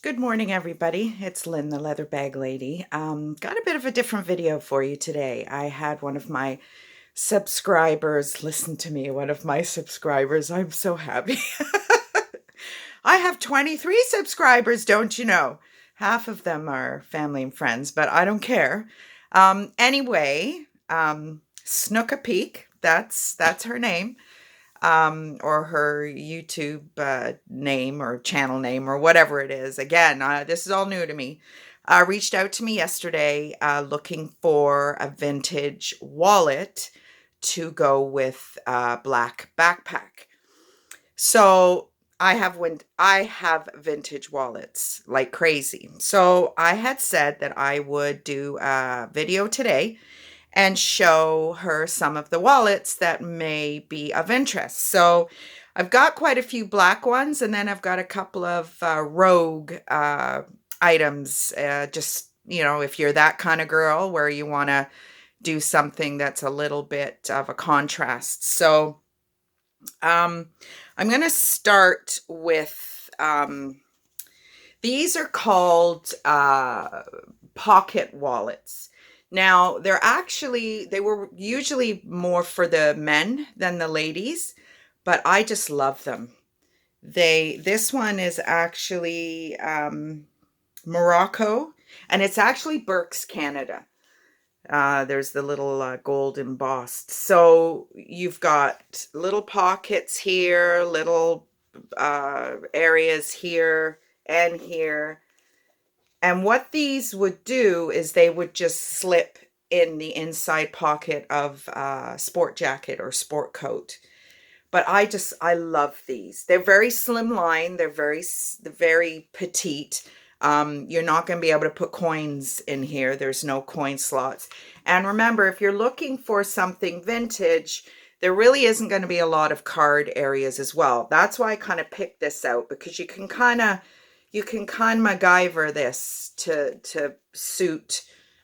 Good morning, everybody. It's Lynn, the leather bag lady. Got a bit of a different video for you today. I had one of my subscribers listen to me. One of my subscribers. I'm so happy. I have 23 subscribers, don't you know? Half of them are family and friends, but I don't care. Anyway, Snookapeek, that's her name. Or her YouTube name or channel name or whatever it is. Again, this is all new to me. Reached out to me yesterday looking for a vintage wallet to go with a black backpack. So I have vintage wallets like crazy. So I had said that I would do a video today and show her some of the wallets that may be of interest. So I've got quite a few black ones, and then I've got a couple of rogue items. Just, if you're that kind of girl where you want to do something that's a little bit of a contrast. So I'm going to start with these are called pocket wallets. Now, they were usually more for the men than the ladies, but I just love them. This one is actually Morocco, and it's actually Burke's, Canada. There's the little gold embossed. So you've got little pockets here, little areas here and here. And what these would do is they would just slip in the inside pocket of a sport jacket or sport coat. But I love these. They're very slimline. They're very petite. You're not going to be able to put coins in here. There's no coin slots. And remember, if you're looking for something vintage, there really isn't going to be a lot of card areas as well. That's why I kind of picked this out, because you can kind of MacGyver this to suit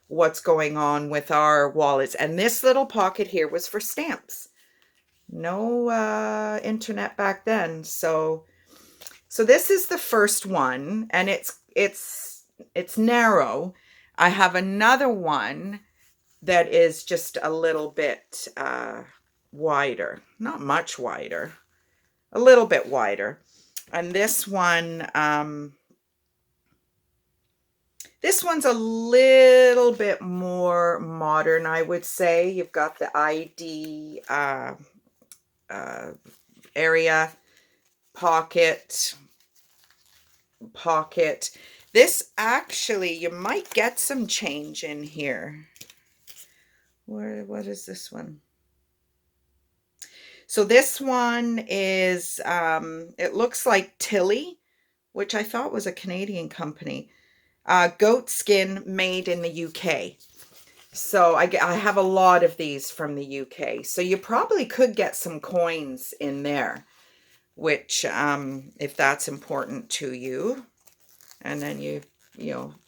what's going on with our wallets. And this little pocket here was for stamps. No internet back then. So this is the first one, and it's narrow. I have another one that is just a little bit wider. Not much wider. A little bit wider. And this one's a little bit more modern, I would say. You've got the ID area, pocket. This actually, you might get some change in here. What is this one? So this one is, it looks like Tilly, which I thought was a Canadian company. Goat skin, made in the UK. So I have a lot of these from the UK. So you probably could get some coins in there, which if that's important to you. And then you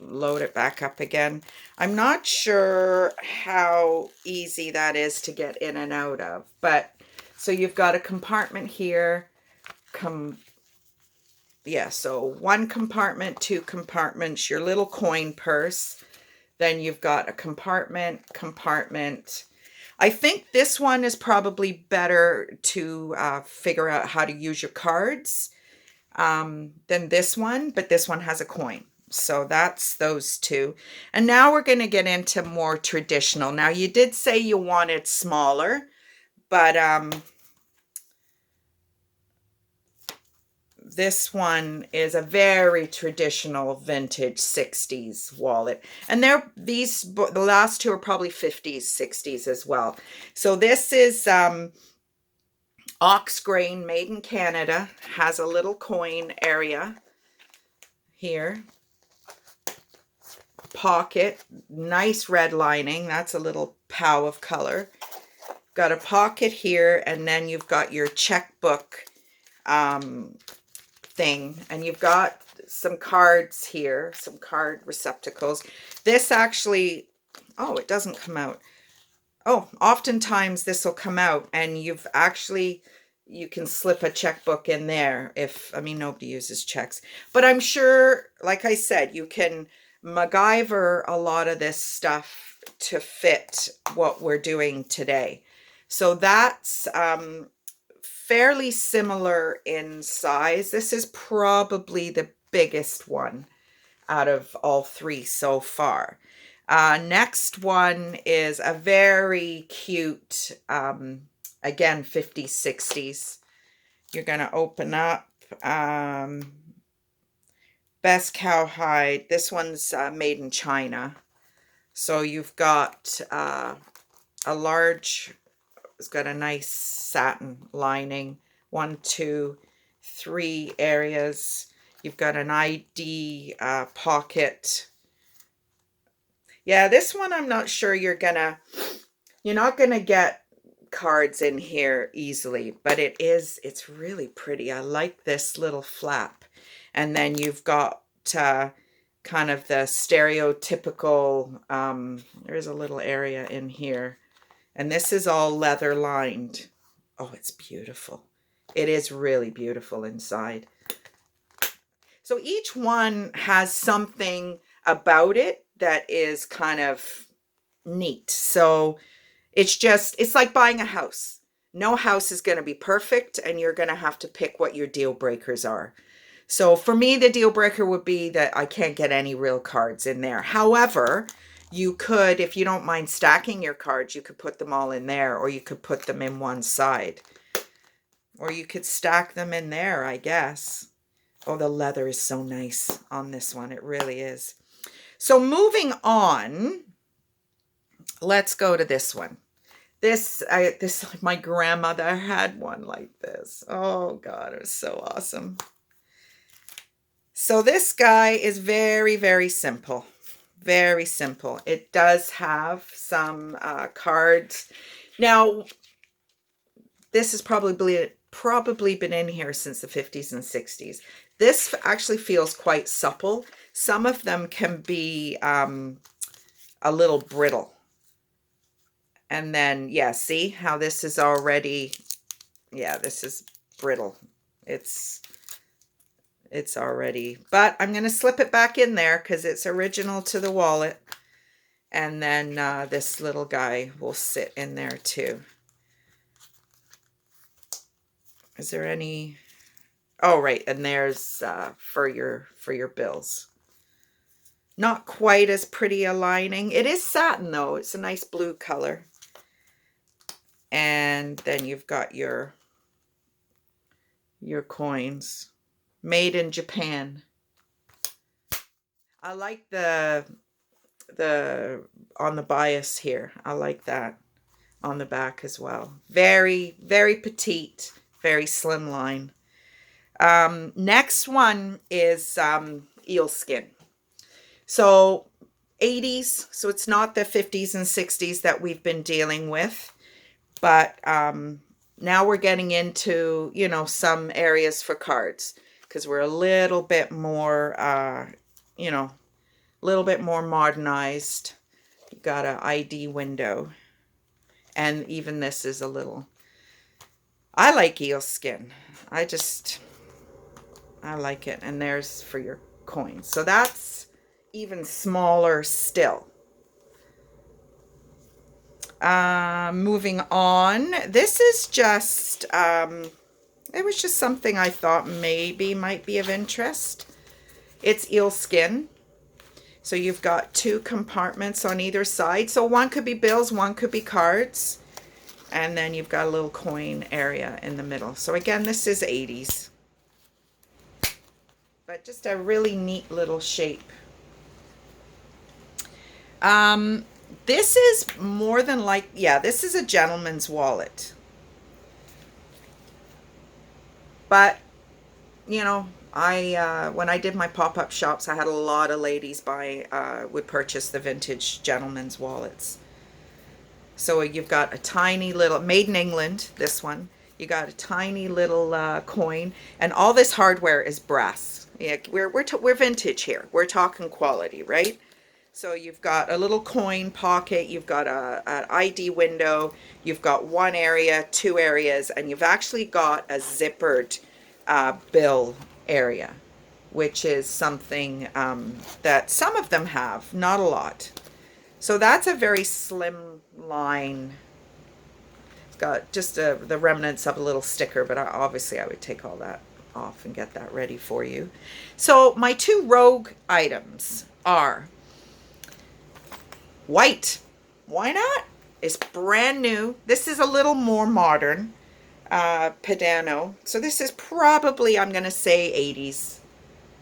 load it back up again. I'm not sure how easy that is to get in and out of, but so you've got a compartment here. So one compartment, two compartments, your little coin purse. Then you've got a compartment. I think this one is probably better to figure out how to use your cards than this one, but this one has a coin. So that's those two. And now we're going to get into more traditional. Now, you did say you wanted smaller, but this one is a very traditional vintage 60s wallet. And the last two are probably 50s, 60s as well. So this is ox grain, made in Canada. Has a little coin area here. Pocket, nice red lining. That's a little pow of color. Got a pocket here, and then you've got your checkbook thing, and you've got some cards here, some card receptacles. This actually, oh, it doesn't come out. Oh, oftentimes this will come out, and you can slip a checkbook in there if, I mean, nobody uses checks. But I'm sure, like I said, you can MacGyver a lot of this stuff to fit what we're doing today. So that's fairly similar in size. This is probably the biggest one out of all three so far. Next one is a very cute, again, 50s, 60s. You're going to open up Best Cowhide. This one's made in China. So you've got a large, it's got a nice satin lining. 1, 2, 3 areas. You've got an ID pocket. Yeah, this one I'm not sure you're not gonna get cards in here easily, but it's really pretty. I like this little flap. And then you've got kind of the stereotypical, there's a little area in here. And this is all leather lined. Oh, it's beautiful. It is really beautiful inside. So each one has something about it that is kind of neat. So it's like buying a house. No house is going to be perfect, and you're going to have to pick what your deal breakers are. So for me, the deal breaker would be that I can't get any real cards in there. However, you could, if you don't mind stacking your cards, you could put them all in there, or you could put them in one side. Or you could stack them in there, I guess. Oh, the leather is so nice on this one. It really is. So moving on, let's go to this one. This, my grandmother had one like this. Oh God, it was so awesome. So this guy is very, very simple. Very simple. It does have some cards. Now, this has probably been in here since the 50s and 60s. This actually feels quite supple. Some of them can be a little brittle. And then, yeah, see how this is already, yeah, this is brittle. It's already, but I'm going to slip it back in there because it's original to the wallet. And then this little guy will sit in there too. Is there any? Oh, right. And there's for your bills. Not quite as pretty a lining. It is satin though. It's a nice blue color. And then you've got your coins. Made in Japan. I like the on the bias here. I like that on the back as well. Very, very petite, very slim line. Next one is eel skin. So 80s, so it's not the 50s and 60s that we've been dealing with, but now we're getting into, some areas for cards because we're a little bit more, a little bit more modernized. You've got an ID window, and even this is a little, I like eel skin. I like it. And there's for your coins. So that's even smaller still. Moving on. This is just, it was just something I thought maybe might be of interest. It's eel skin. So you've got 2 compartments on either side. So one could be bills, one could be cards. And then you've got a little coin area in the middle. So again, this is 80s. But just a really neat little shape. This is more than this is a gentleman's wallet. But, when I did my pop-up shops, I had a lot of ladies would purchase the vintage gentleman's wallets. So you've got a tiny little, made in England, this one. You got a tiny little coin, and all this hardware is brass. Yeah, we're vintage here. We're talking quality, right? So you've got a little coin pocket, you've got an ID window, you've got one area, two areas, and you've actually got a zippered bill area, which is something that some of them have, not a lot. So that's a very slim line. It's got just the remnants of a little sticker, but obviously I would take all that off and get that ready for you. So my two rogue items are white. Why not? It's brand new. This is a little more modern. Pedano. So this is probably, I'm going to say 80s.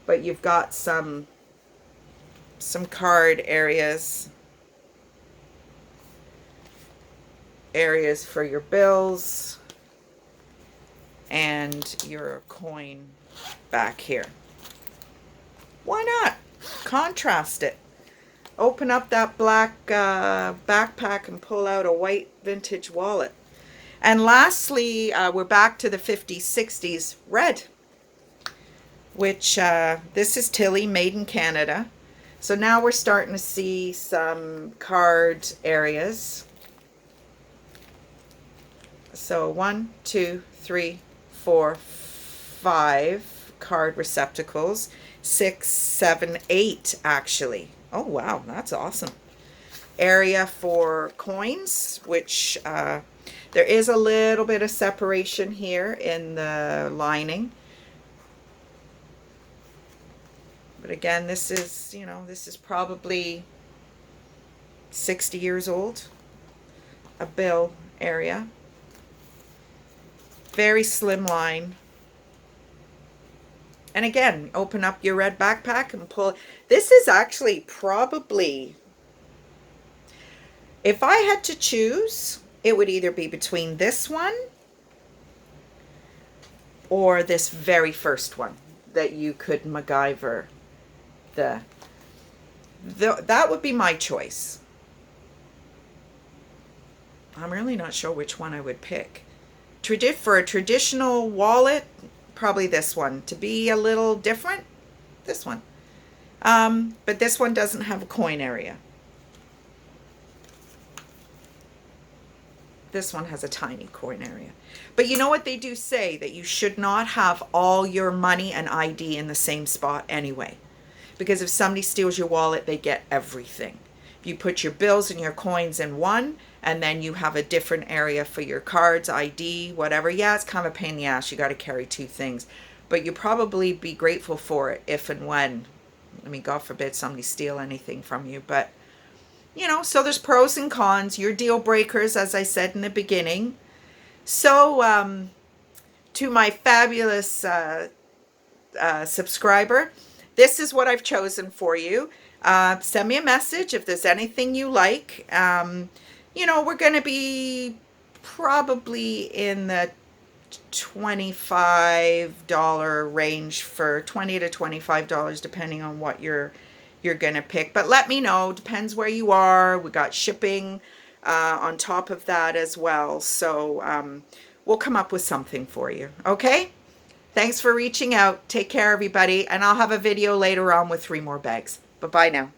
But you've got some card areas. Areas for your bills. And your coin back here. Why not? Contrast it. Open up that black backpack and pull out a white vintage wallet. And lastly, we're back to the 50s, 60s red, which this is Tilly, made in Canada. So now we're starting to see some card areas. So 1, 2, 3, 4, 5 card receptacles. 6, 7, 8 actually. Oh, wow, that's awesome. Area for coins, which there is a little bit of separation here in the lining. But again, this is, you know, this is probably 60 years old. A bill area. Very slim line. And again, open up your red backpack and pull. This is actually probably, if I had to choose, it would either be between this one or this very first one that you could MacGyver. That would be my choice. I'm really not sure which one I would pick. For a traditional wallet, probably this one. To be a little different, this one. But this one doesn't have a coin area. This one has a tiny coin area. But you know what they do say? That you should not have all your money and ID in the same spot anyway. Because if somebody steals your wallet, they get everything. If you put your bills and your coins in one, and then you have a different area for your cards, ID, whatever. Yeah, it's kind of a pain in the ass. You got to carry two things. But you probably be grateful for it if and when, I mean, God forbid somebody steal anything from you. But, you know, so there's pros and cons. Your deal breakers, as I said in the beginning. So, to my fabulous subscriber, this is what I've chosen for you. Send me a message if there's anything you like. You know, we're going to be probably in the $25 range, for $20 to $25, depending on what you're going to pick. But let me know. Depends where you are. We got shipping on top of that as well. So we'll come up with something for you. Okay? Thanks for reaching out. Take care, everybody. And I'll have a video later on with 3 more bags. Bye-bye now.